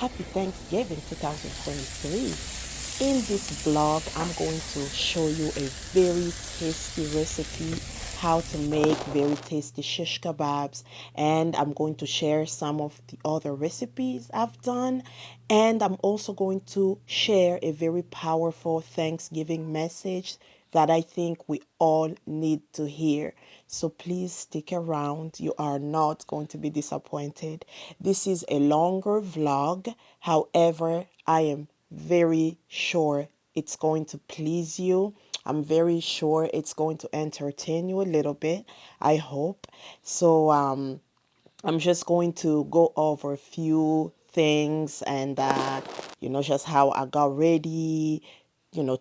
Happy Thanksgiving 2023. In this vlog, I'm going to show you a very tasty recipe how to make very tasty shish kebabs, and I'm going to share some of the other recipes I've done, and I'm also going to share a very powerful Thanksgiving message that I think we all need to hear. So please stick around. You are not going to be disappointed. This is a longer vlog. However, I am very sure it's going to please you. I'm very sure it's going to entertain you a little bit. I hope. So I'm just going to go over a few things and just how I got ready,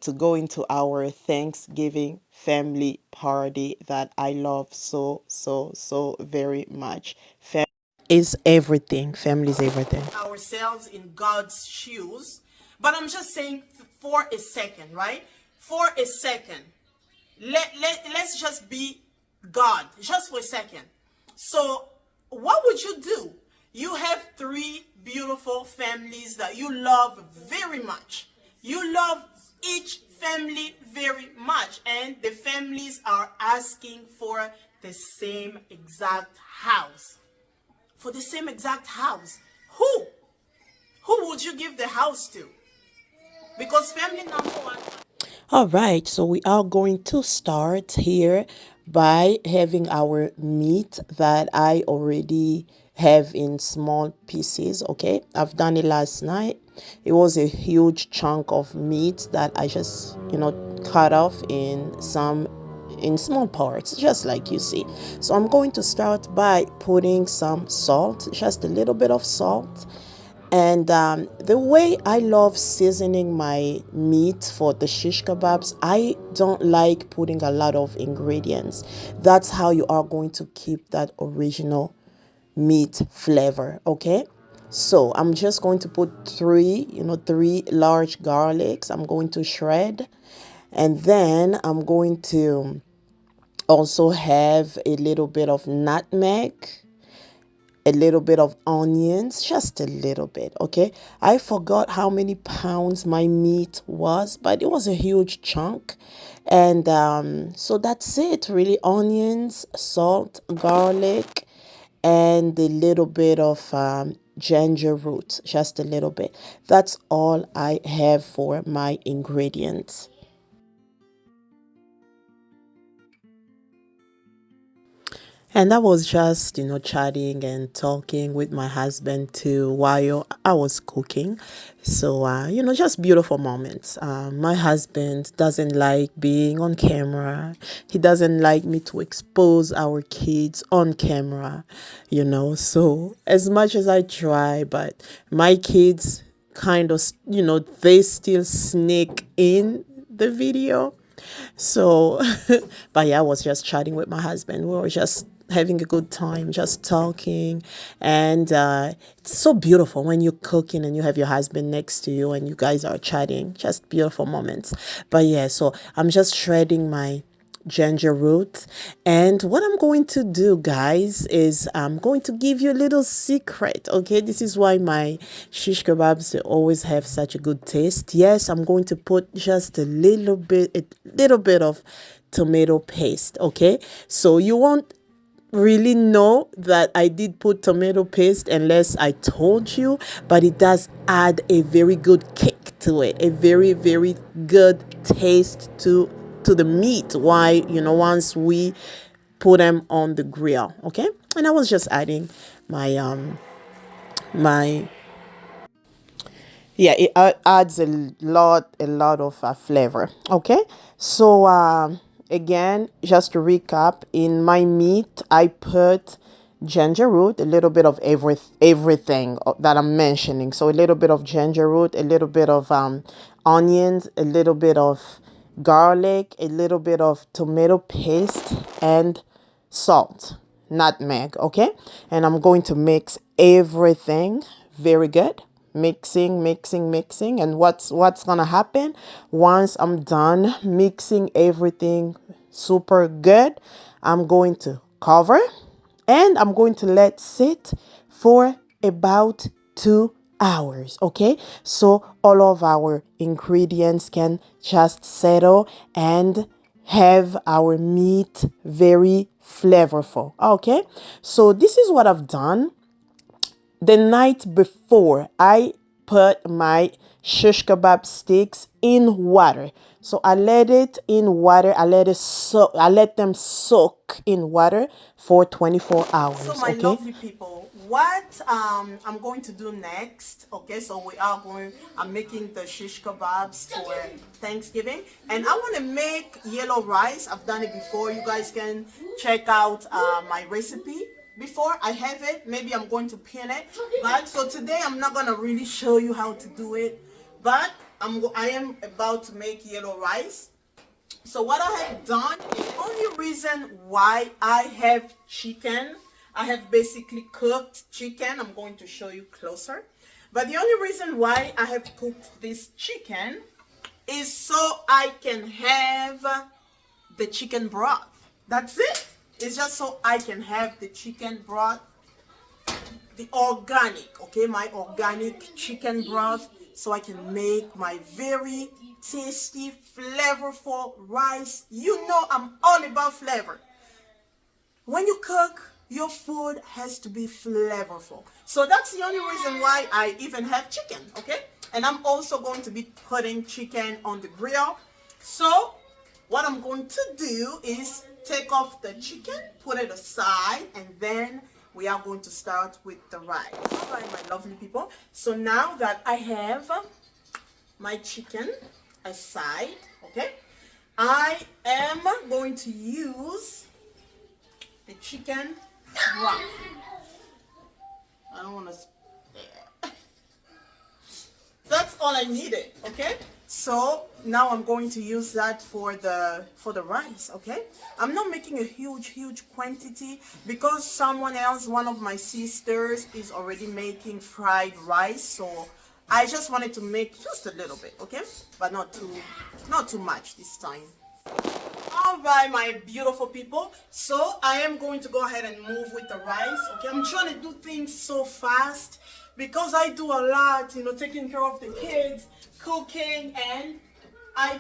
to go into our Thanksgiving family party that I love so very much. Family is everything. Family is everything. Ourselves in God's shoes. But I'm just saying for a second, right? For a second. Let's just be God, just for a second. So what would you do? You have three beautiful families that you love very much. You love each family very much, and the families are asking for the same exact house. For the same exact house. Who? Who would you give the house to? Because family number one. All right, so we are going to start here by having our meat that I already have in small pieces. Okay, I've done it last night. It was a huge chunk of meat that I just, cut off in small parts, just like you see. So I'm going to start by putting some salt, just a little bit of salt. And the way I love seasoning my meat for the shish kebabs, I don't like putting a lot of ingredients. That's how you are going to keep that original meat flavor, okay? So I'm just going to put three large garlics. I'm going to shred. And then I'm going to also have a little bit of nutmeg, a little bit of onions, just a little bit, okay? I forgot how many pounds my meat was, but it was a huge chunk. And so that's it, really. Onions, salt, garlic, and a little bit of ginger root, just a little bit. That's all I have for my ingredients. And I was just, chatting and talking with my husband too while I was cooking. So, just beautiful moments. My husband doesn't like being on camera. He doesn't like me to expose our kids on camera, So, as much as I try, but my kids kind of, they still sneak in the video. So, but yeah, I was just chatting with my husband. We were just having a good time, just talking. And it's so beautiful when you're cooking and you have your husband next to you and you guys are chatting. Just beautiful moments. But yeah, so I'm just shredding my ginger root. And what I'm going to do, guys, is I'm going to give you a little secret. Okay, this is why my shish kebabs, they always have such a good taste. Yes, I'm going to put just a little bit of tomato paste. Okay, so you won't really know that I did put tomato paste unless I told you, but it does add a very good kick to it, a very good taste to the meat. Why, once we put them on the grill. Okay, and I was just adding my yeah, it adds a lot of flavor. Okay, so again, just to recap, in my meat I put ginger root, a little bit of everything that I'm mentioning. So a little bit of ginger root, a little bit of onions, a little bit of garlic, a little bit of tomato paste, and salt, nutmeg. Okay, and I'm going to mix everything very good, mixing. And what's gonna happen once I'm done mixing everything super good, I'm going to cover and I'm going to let sit for about hours. Okay, so all of our ingredients can just settle and have our meat very flavorful. Okay, so this is what I've done. The night before, I put my shish kebab sticks in water. So I let it in water. I let them soak in water for 24 hours. So my lovely people, what I'm going to do next, okay, so I'm making the shish kebabs for Thanksgiving, and I want to make yellow rice. I've done it before. You guys can check out my recipe before. I have it. Maybe I'm going to pin it, but so today I'm not gonna really show you how to do it, but I am about to make yellow rice. So what I have done, the only reason why I have chicken, I have basically cooked chicken. I'm going to show you closer, but the only reason why I have cooked this chicken is so I can have the chicken broth. That's it. It's just so I can have the chicken broth, the organic, okay, my organic chicken broth, so I can make my very tasty, flavorful rice. You know I'm all about flavor. When you cook, your food has to be flavorful. So that's the only reason why I even have chicken, okay? And I'm also going to be putting chicken on the grill. So what I'm going to do is take off the chicken, put it aside, and then we are going to start with the rice. All right, my lovely people. So now that I have my chicken aside, okay, I am going to use the chicken broth. I don't want to. That's all I needed, okay? So now I'm going to use that for the rice, okay? I'm not making a huge quantity because someone else, one of my sisters, is already making fried rice, so I just wanted to make just a little bit, okay? But not too much this time. All right, my beautiful people, so I am going to go ahead and move with the rice, okay? I'm trying to do things so fast because I do a lot, you know, taking care of the kids, cooking, and I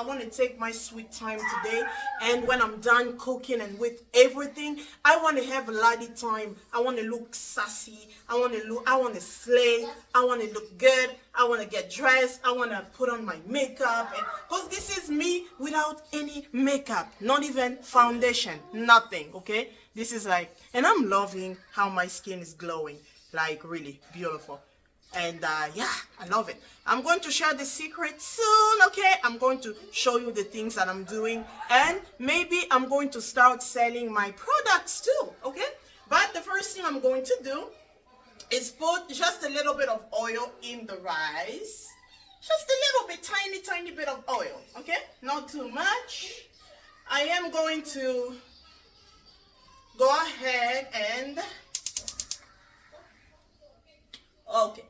want to take my sweet time today, and when I'm done cooking and with everything, I want to have a lady time. I want to look sassy. I want to slay. I want to look good. I want to get dressed. I want to put on my makeup, and because this is me without any makeup, not even foundation, nothing, okay? This is like, and I'm loving how my skin is glowing, like really beautiful. And yeah, I love it. I'm going to share the secret soon, okay? I'm going to show you the things that I'm doing, and maybe I'm going to start selling my products too, okay? But the first thing I'm going to do is put just a little bit of oil in the rice. Just a little bit, tiny bit of oil, okay? Not too much. I am going to go ahead and, okay,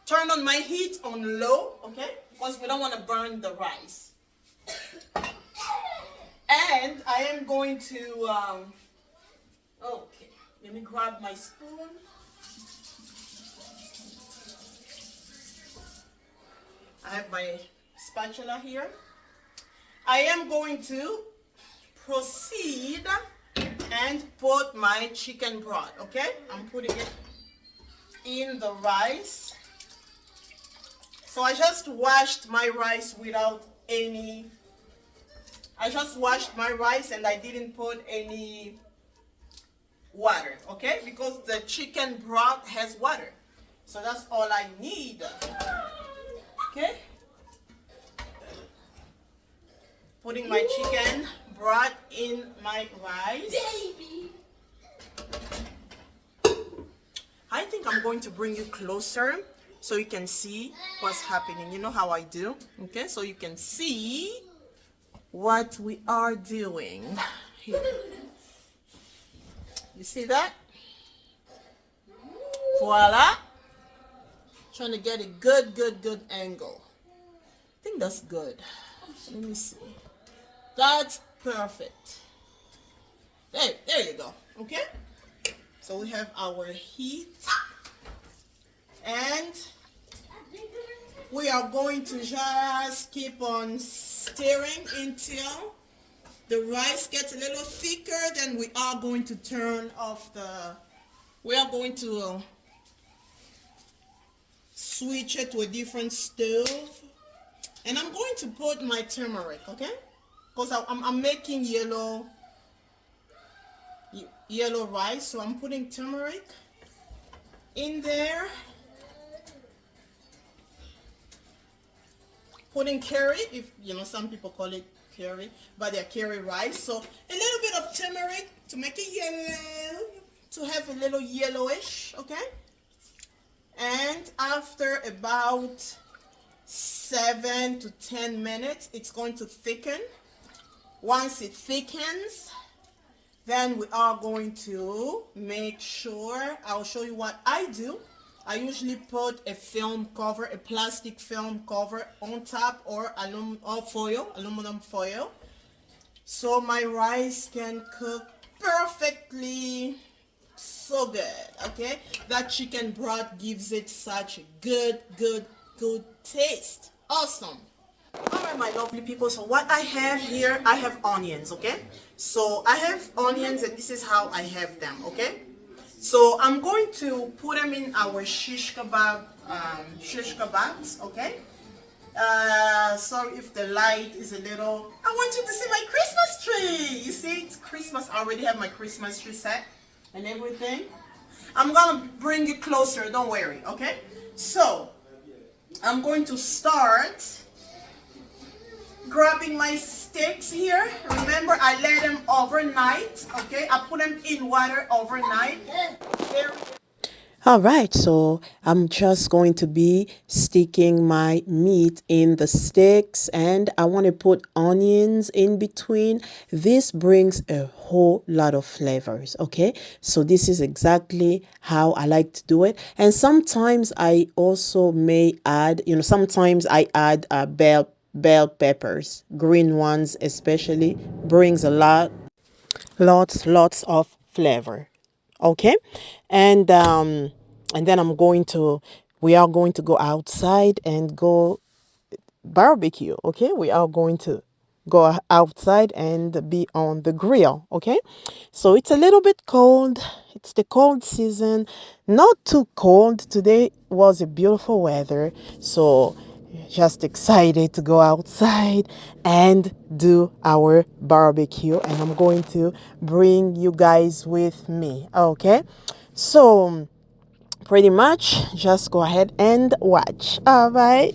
turn on my heat on low, okay? Because we don't want to burn the rice. And I am going to, okay, let me grab my spoon. I have my spatula here. I am going to proceed and put my chicken broth, okay? I'm putting it in the rice. So I just washed my rice without any, I just washed my rice and I didn't put any water, okay? Because the chicken broth has water. So that's all I need, okay? Putting my chicken broth in my rice. I think I'm going to bring you closer so you can see what's happening. You know how I do, okay? So you can see what we are doing here. You see that? Voila. Trying to get a good angle. I think that's good. Let me see. That's perfect. There you go. Okay? So we have our heat, and we are going to just keep on stirring until the rice gets a little thicker. Then we are going to turn off we are going to switch it to a different stove. And I'm going to put my turmeric, okay? Because I'm making yellow rice, so I'm putting turmeric in there. Putting curry, if you know, some people call it curry, but they're curry rice. So a little bit of turmeric to make it yellow, to have a little yellowish, okay? And after about 7 to 10 minutes, it's going to thicken. Once it thickens, then we are going to make sure, I'll show you what I do. I usually put a film cover, a plastic film cover on top, or aluminum foil, so my rice can cook perfectly. So good, okay? That chicken broth gives it such a good taste. Awesome. All right, my lovely people, so what I have here, I have onions, okay? So I have onions, and this is how I have them, okay? So I'm going to put them in our shish kebabs, okay? Sorry if the light is a little. I want you to see my Christmas tree. You see, it's Christmas. I already have my Christmas tree set and everything. I'm gonna bring it closer, don't worry, okay? So I'm going to start grabbing my sticks here. Remember, I let them overnight, okay? I put them in water overnight. All right, so I'm just going to be sticking my meat in the sticks, and I want to put onions in between. This brings a whole lot of flavors, okay? So this is exactly how I like to do it. And sometimes I also may add, sometimes I add bell peppers, green ones especially, brings a lots of flavor, okay? And then we are going to go outside and go barbecue, okay? We are going to go outside and be on the grill, okay? So it's a little bit cold. It's the cold season. Not too cold. Today was a beautiful weather, so just excited to go outside and do our barbecue, and I'm going to bring you guys with me, okay? So pretty much just go ahead and watch. All right,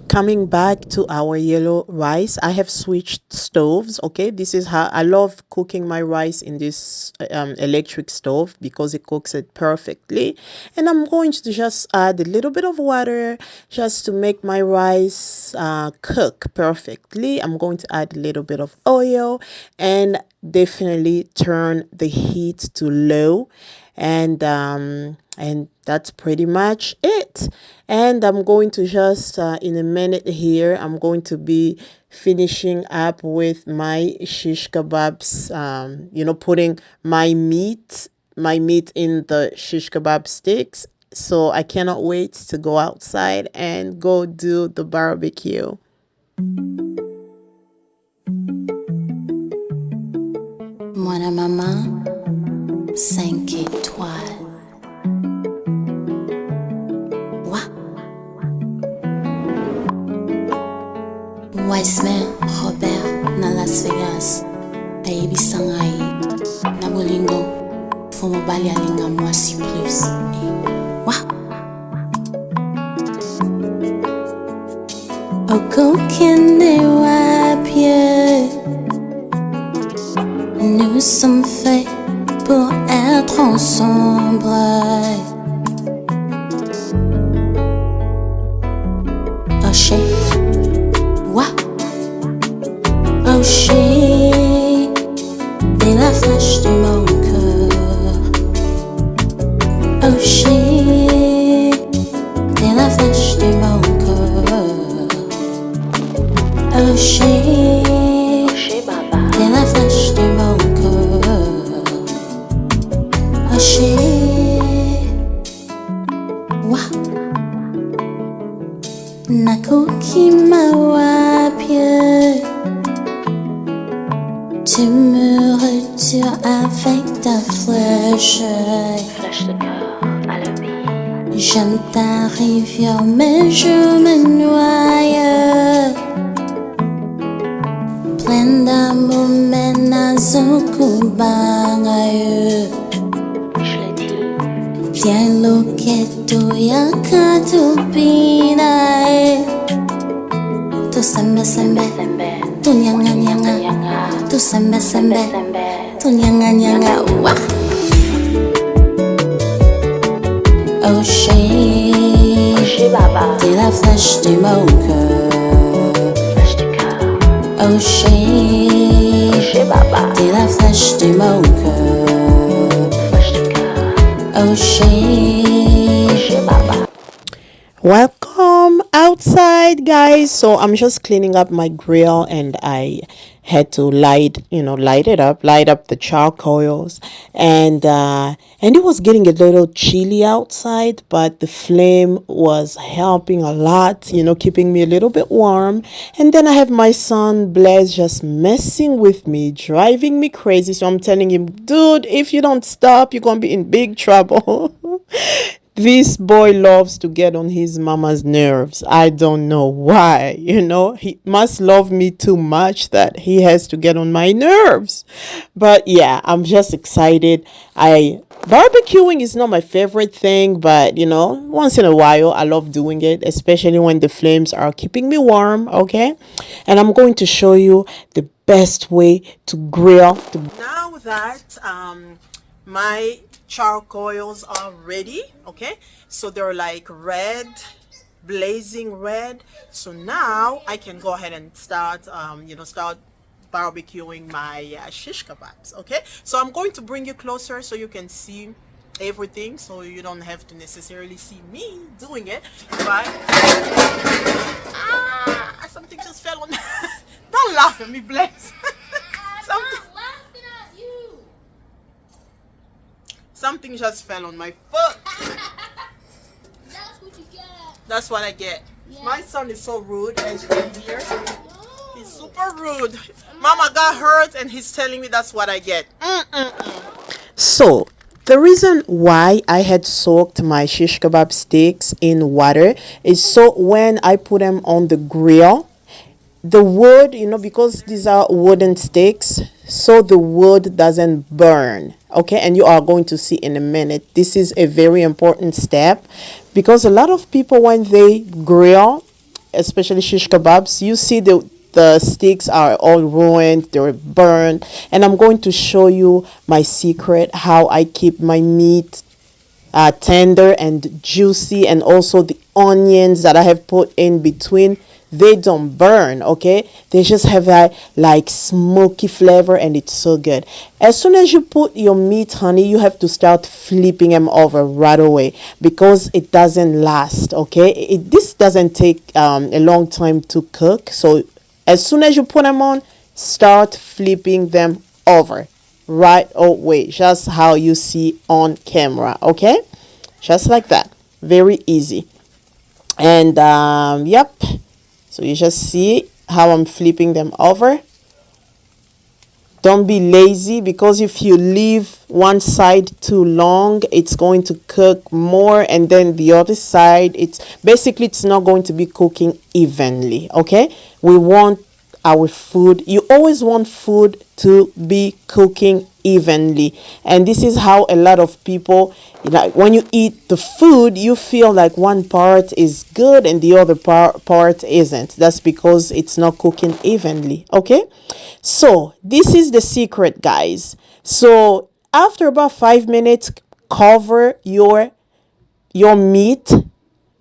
coming back to our yellow rice, I have switched stoves, okay? This is how I love cooking my rice, in this electric stove, because it cooks it perfectly. And I'm going to just add a little bit of water just to make my rice cook perfectly. I'm going to add a little bit of oil, and definitely turn the heat to low, and that's pretty much it. And I'm going to just in a minute here, I'm going to be finishing up with my shish kebabs, putting my meat in the shish kebab sticks. So I cannot wait to go outside and go do the barbecue. Moi la maman, 5 étoiles. Wiseman, Robert, na Las Vegas. Ayebi sangai, na bolingo. Faut me bali alinga moi si plus. Aucun n'est wapier. Nous sommes faits pour être ensemble. Oh shit, oh shit, t'es la flèche de mon cœur. Oh shit, t'es la flèche de mon cœur. Oh shit, t'es la flèche de mon cœur. Oh shit. Wah, Nakukima wapie. Tu me retires avec ta flèche. Flèche de cœur à la vie. J'aime ta rivière, mais je me noie. Plein d'amour, mais nazuku bangaye. Je l'ai dit. Tiens loketo yakatu pinae. Tu sembe sembe. Tu nyanga nyanga. Tu sembe sembe. Tu nyanga nyanga. Wah. Oh chérie, baba, t'es la flèche de mon cœur. Flèche de cœur. Oh chérie, baba, t'es la flèche de mon cœur. Flèche de cœur. Oh chérie, baba. Welcome outside, guys. So I'm just cleaning up my grill and I had to light up the charcoals, and it was getting a little chilly outside, but the flame was helping a lot, keeping me a little bit warm. And then I have my son Blaise just messing with me, driving me crazy. So I'm telling him, dude, if you don't stop, you're gonna be in big trouble. This boy loves to get on his mama's nerves. I don't know why. He must love me too much that he has to get on my nerves. But yeah, I'm just excited. Barbecuing is not my favorite thing, but once in a while I love doing it, especially when the flames are keeping me warm, okay? And I'm going to show you the best way to grill. Now that my charcoals are ready, okay, so they're like red, blazing red. So now I can go ahead and start start barbecuing my shish kebabs. Okay, so I'm going to bring you closer so you can see everything, so you don't have to necessarily see me doing it. But something just fell on don't laugh at me, Blaise. Something just fell on my foot. That's what you get. That's what I get. Yeah. My son is so rude, as you can hear. No. He's super rude. Mama got hurt and he's telling me that's what I get. So, the reason why I had soaked my shish kebab sticks in water is so when I put them on the grill, the wood, because these are wooden sticks, so the wood doesn't burn. Okay, and you are going to see in a minute. This is a very important step because a lot of people, when they grill, especially shish kebabs, you see the sticks are all ruined, they're burned. And I'm going to show you my secret, how I keep my meat tender and juicy, and also the onions that I have put in between, they don't burn. Okay, they just have that like smoky flavor and it's so good. As soon as you put your meat, honey, you have to start flipping them over right away because it doesn't last. Okay, this doesn't take a long time to cook. So as soon as you put them on, start flipping them over right away, just how you see on camera. Okay, just like that, very easy. And yep, so you just see how I'm flipping them over. Don't be lazy, because if you leave one side too long, it's going to cook more, and then the other side, it's not going to be cooking evenly. Okay, we want our food, you always want food to be cooking evenly, and this is how a lot of people, when you eat the food, you feel like one part is good and the other part isn't. That's because it's not cooking evenly. Okay, so this is the secret, guys. So after about 5 minutes, cover your meat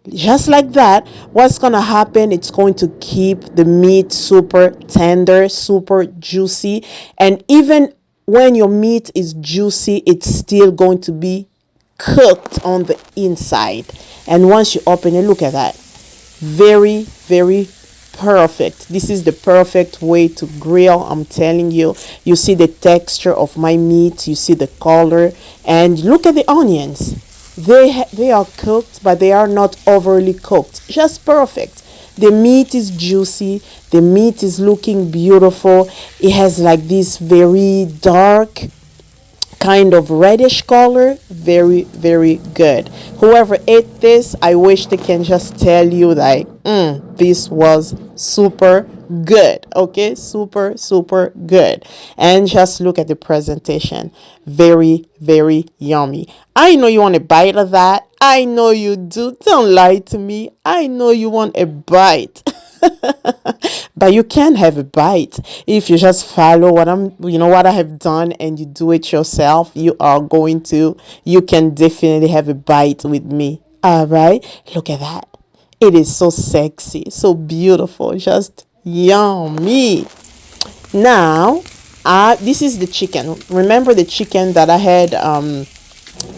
just like that. What's gonna happen, it's going to keep the meat super tender, super juicy, and even when your meat is juicy, it's still going to be cooked on the inside. And once you open it, look at that, very, very perfect. This is the perfect way to grill, I'm telling you. You see the texture of my meat, you see the color, and look at the onions. They are cooked, but they are not overly cooked. Just perfect. The meat is juicy. The meat is looking beautiful. It has like this very dark kind of reddish color. Very, very good. Whoever ate this, I wish they can just tell you like, this was super good. Okay, super, super good. And just look at the presentation. Very, very yummy. I know you want a bite of that. I know you do. Don't lie to me. I know you want a bite. But you can have a bite if you just follow what I have done, and you do it yourself. You can definitely have a bite with me. All right, look at that. It is so sexy, so beautiful, just yummy. Now, this is the chicken. Remember the chicken that I had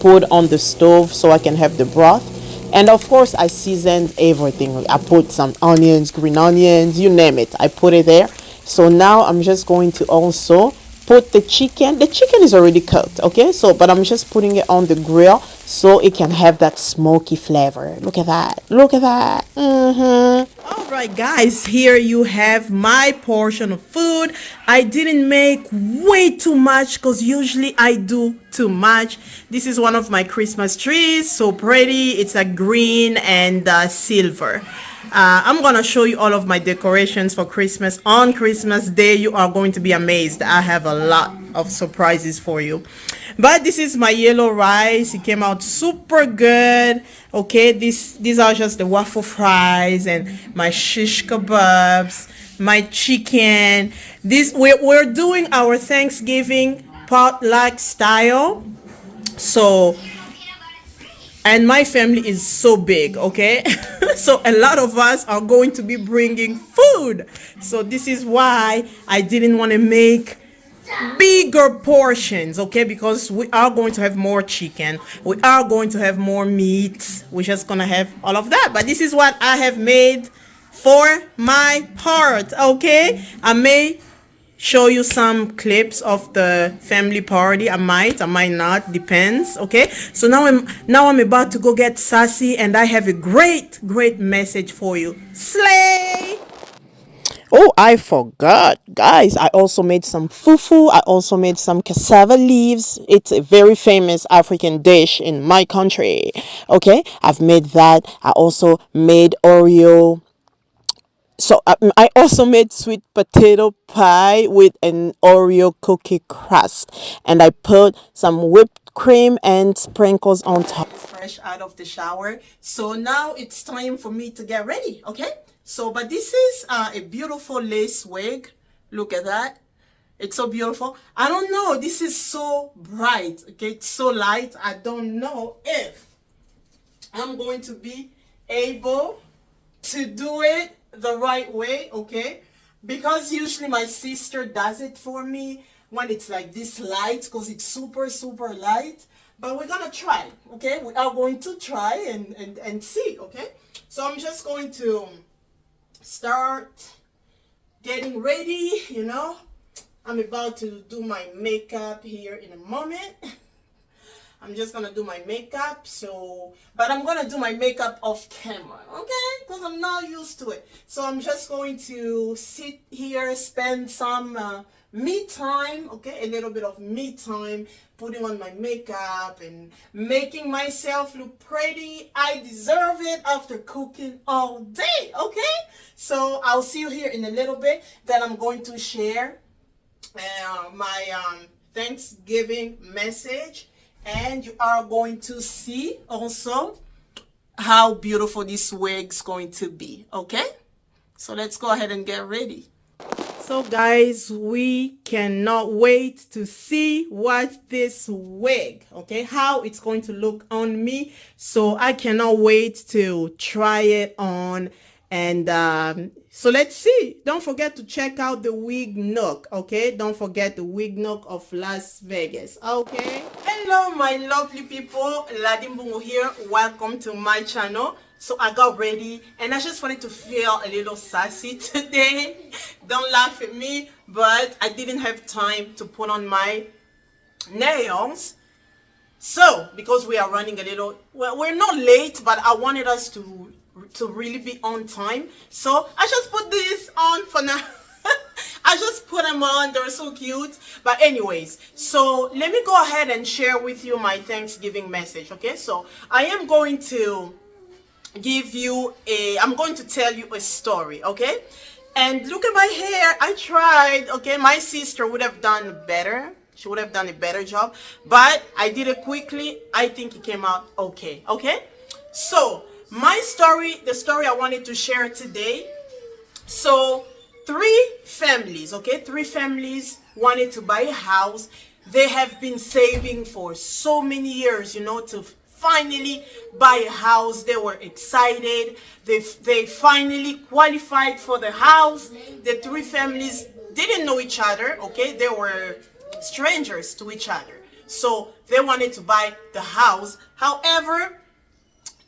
put on the stove so I can have the broth. And of course, I seasoned everything. I put some onions, green onions, you name it. I put it there. So now I'm just going to also put the chicken. The chicken is already cooked, okay? So, but I'm just putting it on the grill so it can have that smoky flavor. Look at that. Look at that. All right, guys, here you have my portion of food. I didn't make way too much because usually I do too much. This is one of my Christmas trees, so pretty. It's a green and silver. I'm gonna show you all of my decorations for Christmas on Christmas Day. You are going to be amazed. I have a lot of surprises for you. But this is my yellow rice. It came out super good. Okay, these are just the waffle fries and my shish kebabs, my chicken. We're doing our Thanksgiving potluck style. So, and my family is so big, okay? So a lot of us are going to be bringing food. So this is why I didn't want to make bigger portions, okay? Because we are going to have more chicken, we are going to have more meat, we're just gonna have all of that. But this is what I have made for my part, okay? I may show you some clips of the family party. I might not, depends. Okay, so now I'm about to go get sassy, and I have a great message for you. Slay. Oh, I forgot, guys. I also made some fufu. I also made some cassava leaves. It's a very famous African dish in my country. Okay, I've made that. I also made Oreo. So I also made sweet potato pie with an Oreo cookie crust, and I put some whipped cream and sprinkles on top. Fresh out of the shower, so now it's time for me to get ready. Okay, so but this is a beautiful lace wig. Look at that. It's so beautiful. I don't know. This is so bright. Okay, it's so light. I don't know if I'm going to be able to do it the right way, okay? Because usually my sister does it for me when it's like this light, because it's super light. But we're gonna try, okay? We are going to try and see, okay? So I'm just going to start getting ready. I'm about to do my makeup here in a moment. I'm just gonna do my makeup, but I'm gonna do my makeup off camera, okay? Because I'm not used to it. So I'm just going to sit here, spend some me time, okay? A little bit of me time, putting on my makeup and making myself look pretty. I deserve it after cooking all day, okay? So I'll see you here in a little bit. Then I'm going to share my Thanksgiving message. And you are going to see also how beautiful this wig's going to be, okay? So let's go ahead and get ready. So guys, we cannot wait to see what this wig, okay, how it's going to look on me. So I cannot wait to try it on. And so let's see. Don't forget to check out the Wig Nook, okay? Don't forget the Wig Nook of Las Vegas, okay? Hello, my lovely people. Ladimbungu here. Welcome to my channel. So I got ready, and I just wanted to feel a little sassy today. Don't laugh at me, but I didn't have time to put on my nails. So, because we are running a little, well, we're not late, but I wanted us to really be on time. So I just put this on for now. I just put them on. They're so cute. But anyways, so let me go ahead and share with you my Thanksgiving message. Okay, so I am going to I'm going to tell you a story. Okay, and look at my hair. I tried. Okay, my sister would have done better. She would have done a better job, but I did it quickly. I think it came out okay. Okay, so my story, the story I wanted to share today. So three families wanted to buy a house. They have been saving for so many years, to finally buy a house. They were excited. They finally qualified for the house. The three families didn't know each other. Okay, they were strangers to each other. So they wanted to buy the house. However,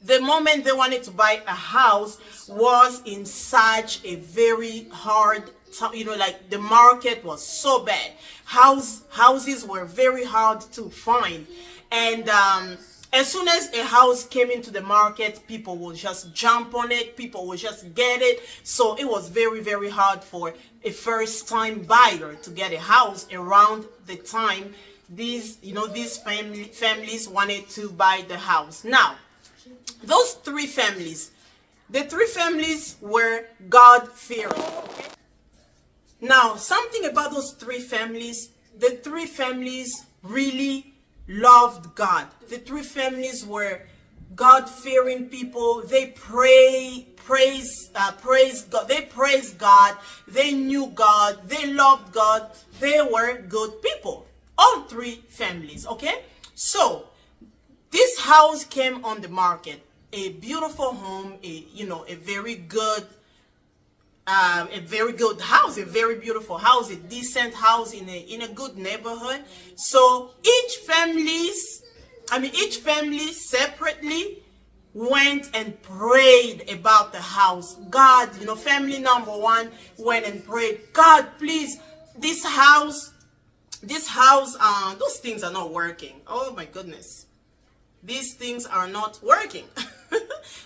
the moment they wanted to buy a house was in such a very hard time. Like the market was so bad. Houses were very hard to find. And as soon as a house came into the market, people will just jump on it. People will just get it. So it was very, very hard for a first-time buyer to get a house around the time these families wanted to buy the house. Now, those the three families were God-fearing. Now, something about those three families, the three families really loved God. The three families were God-fearing people. They praise God. They praised God. They knew God. They loved God. They were good people. All three families, okay? So, this house came on the market. A beautiful home, a very good house, a very beautiful house, a decent house in a good neighborhood. So each family separately went and prayed about the house. God, family number one went and prayed, God, please, this house, those things are not working. Oh my goodness. These things are not working.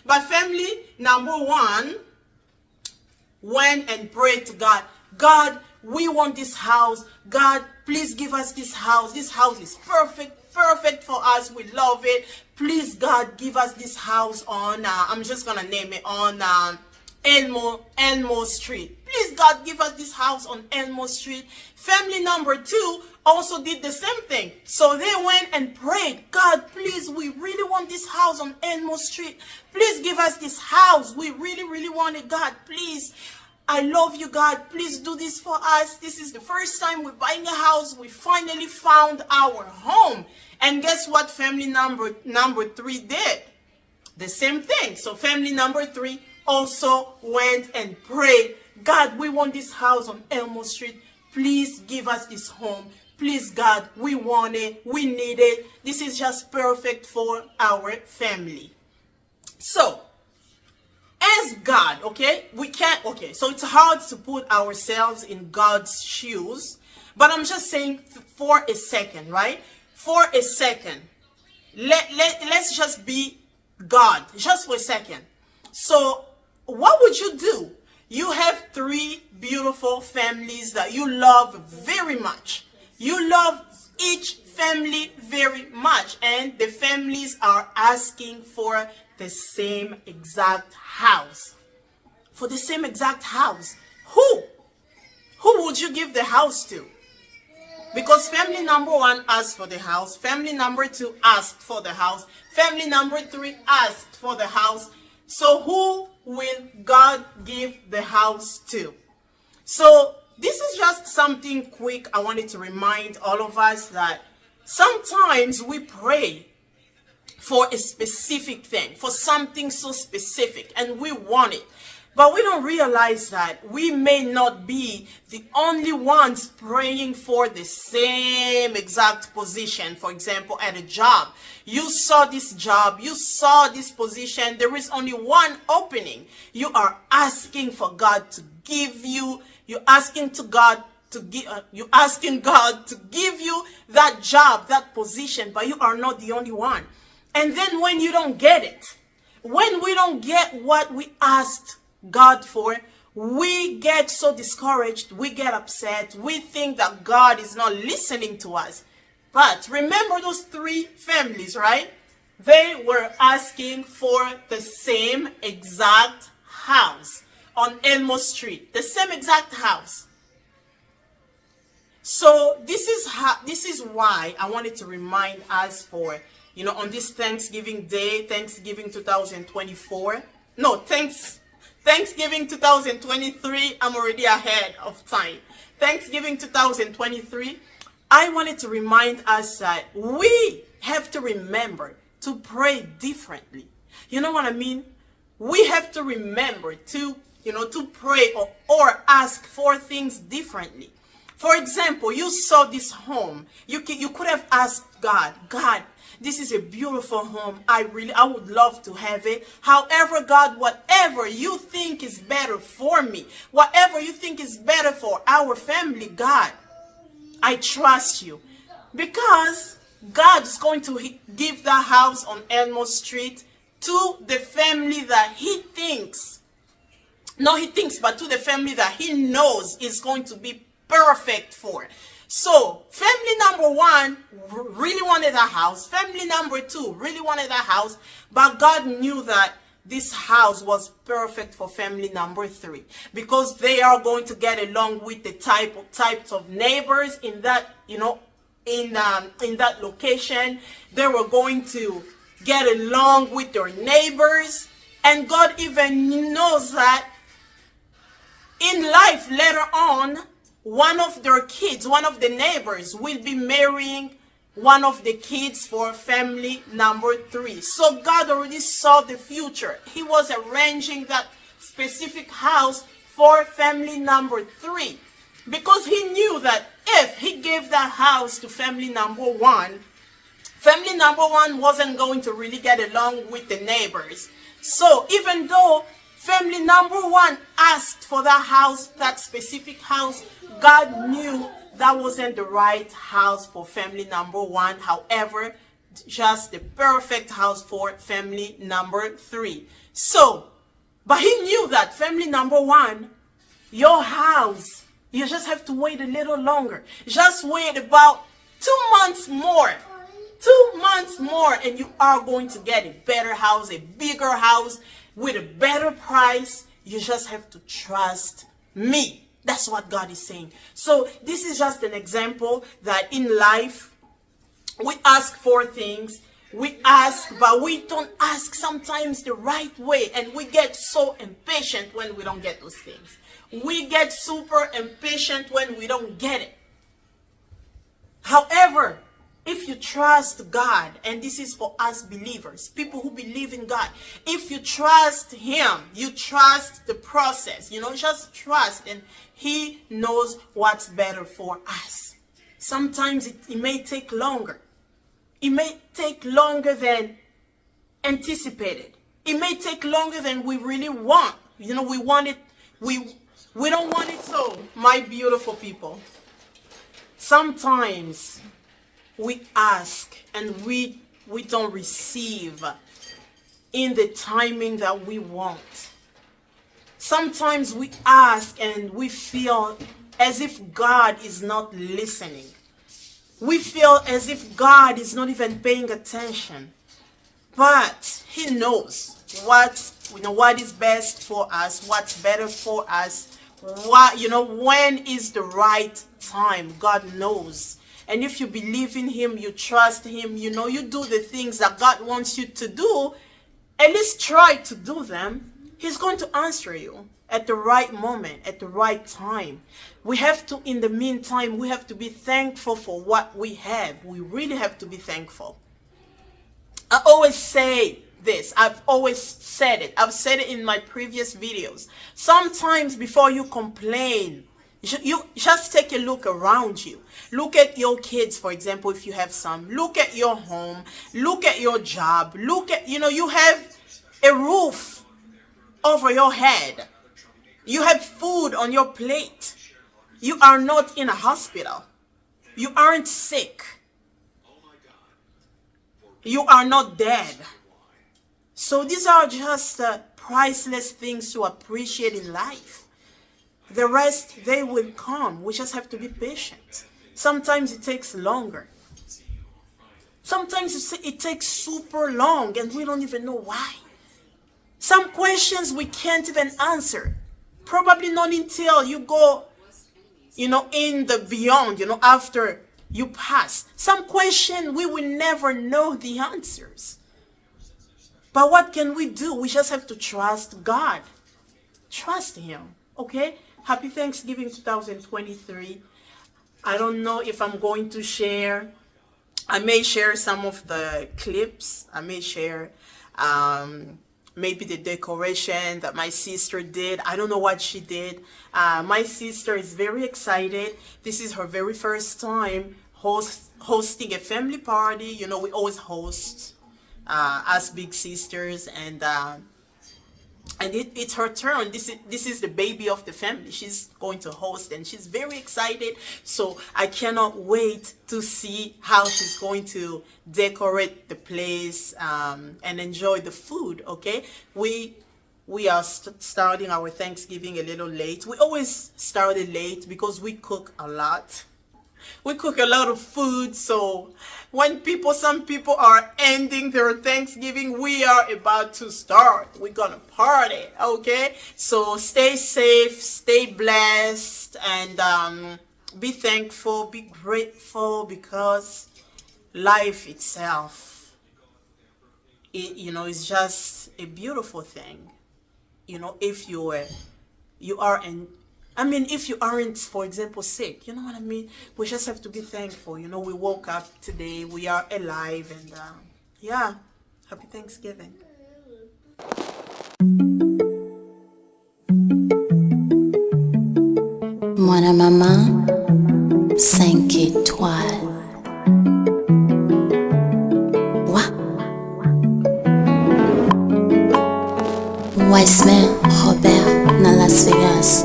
But family number one went and prayed to God. God, we want this house. God, please give us this house. This house is perfect for us. We love it. Please, God, give us this house on, I'm just going to name it, on Elmo Street. Please, God, give us this house on Elmo Street. Family number two also did the same thing. So they went and prayed, God, please, we really want this house on Elmo Street. Please give us this house. We really, really want it, God. Please, I love you, God. Please do this for us. This is the first time we're buying a house. We finally found our home. And guess what family number three did? The same thing. So family number three also went and prayed, God, we want this house on Elmo Street. Please give us this home. Please, God, we want it. We need it. This is just perfect for our family. So, as God, okay, so it's hard to put ourselves in God's shoes, but I'm just saying for a second, right? For a second, let's just be God, just for a second. So, what would you do? You have three beautiful families that you love very much. You love each family very much, and the families are asking for the same exact house. For the same exact house. Who would you give the house to? Because family number one asked for the house, family number two asked for the house, family number three asked for the house. So who will God give the house to? So this is just something quick. I wanted to remind all of us that sometimes we pray for a specific thing, for something so specific, and we want it. But we don't realize that we may not be the only ones praying for the same exact position. For example, at a job, you saw this job, you saw this position, there is only one opening. You are asking for God to give you, you're asking to God to give, you asking God to give you that job, that position, but you are not the only one. And then when you don't get it, when we don't get what we asked God for, we get so discouraged, we get upset, we think that God is not listening to us. But remember those three families, right? They were asking for the same exact house on Elmo Street, the same exact house. So this is why I wanted to remind us for, on this Thanksgiving Day, Thanksgiving 2024. No, Thanksgiving 2023. I'm already ahead of time. Thanksgiving 2023. I wanted to remind us that we have to remember to pray differently. You know what I mean? We have to remember to, to pray or ask for things differently. For example, you saw this home. You could have asked God, this is a beautiful home. I would love to have it. However, God, whatever you think is better for me, whatever you think is better for our family, God, I trust you. Because God is going to give that house on Elmo Street to the family that he thinks, but to the family that he knows is going to be perfect for. So family number one really wanted a house. Family number two really wanted a house, but God knew that this house was perfect for family number three because they are going to get along with the types of neighbors in that, in that location. They were going to get along with their neighbors, and God even knows that in life later on, one of their kids, one of the neighbors will be marrying one of the kids for family number three. So God already saw the future. He was arranging that specific house for family number three because he knew that if he gave that house to family number one wasn't going to really get along with the neighbors. So even though family number one asked for that house, that specific house, God knew that wasn't the right house for family number one. However, just the perfect house for family number three. So, but he knew that family number one, your house, you just have to wait a little longer. Just wait about 2 months more. 2 months more and you are going to get a better house, a bigger house with a better price. You just have to trust me. That's what God is saying. So this is just an example that in life, we ask for things. We ask, but we don't ask sometimes the right way. And we get so impatient when we don't get those things. We get super impatient when we don't get it. However, if you trust God, and this is for us believers, people who believe in God, if you trust him, you trust the process, just trust, and he knows what's better for us. Sometimes it may take longer. It may take longer than anticipated. It may take longer than we really want. We want it, we don't want it so, my beautiful people. Sometimes we ask and we don't receive in the timing that we want. Sometimes we ask and we feel as if God is not listening. We feel as if God is not even paying attention. But he knows what is best for us, what's better for us, when is the right time. God knows. And if you believe in him, you trust him, you do the things that God wants you to do, at least try to do them. He's going to answer you at the right moment, at the right time. We have to, in the meantime, we have to be thankful for what we have. We really have to be thankful. I always say this. I've always said it. I've said it in my previous videos. Sometimes before you complain, you just take a look around you. Look at your kids, for example, if you have some. Look at your home. Look at your job. Look at, you have a roof over your head. You have food on your plate. You are not in a hospital. You aren't sick. You are not dead. So these are just priceless things to appreciate in life. The rest, they will come. We just have to be patient. Sometimes it takes longer. Sometimes it takes super long and we don't even know why. Some questions we can't even answer. Probably not until you go, in the beyond, after you pass. Some question we will never know the answers. But what can we do? We just have to trust God. Trust Him. Okay? Happy Thanksgiving 2023. I don't know if I'm going to share. I may share some of the clips. I may share maybe the decoration that my sister did. I don't know what she did. My sister is very excited. This is her very first time hosting a family party. We always host as big sisters, and it's her turn. This is the baby of the family. She's going to host, and she's very excited. So I cannot wait to see how she's going to decorate the place and enjoy the food. Okay, we are starting our Thanksgiving a little late. We always started late because we cook a lot. We cook a lot of food, so when some people are ending their Thanksgiving, we are about to start. We're gonna party, okay? So stay safe, stay blessed, and be thankful, be grateful, because life itself, is just a beautiful thing. If if you aren't, for example, sick, you know what I mean? We just have to be thankful. We woke up today, we are alive, and yeah, happy Thanksgiving. Moi la maman, 5 étoiles. Ouah. Wiseman Robert na Las Vegas.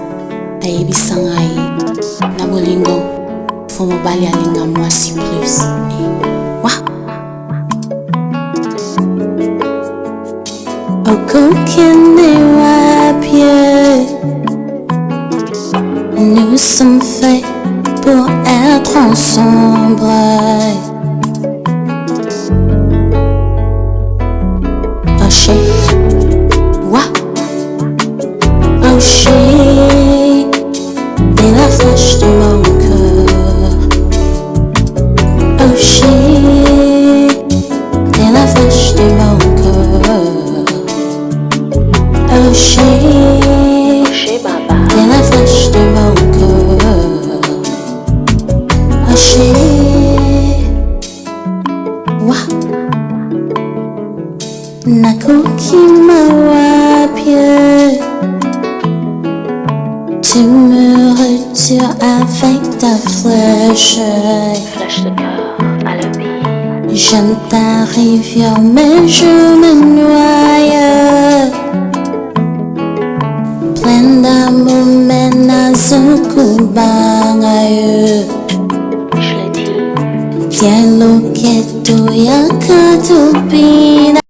Baby sangai na bolingo faut me bali alinga moi si plus. Wah. Aucun n'est pied. Nous sommes faits pour être ensemble. Oh shit. Wah. Oh shit. T'es la flèche de mon cœur. Oh shit. T'es la flèche de mon cœur. Oh shit. T'es la flèche de mon cœur. Oh shit. Wah. Nakoki mawapie. Tu me retires avec ta flèche. Flèche de cœur à la vie. J'aime ta rivière, mais je me noie. Plein d'amour, mais nazuku bangaye. Je l'ai dit. Tiens l'eau que tu y a que tu pina.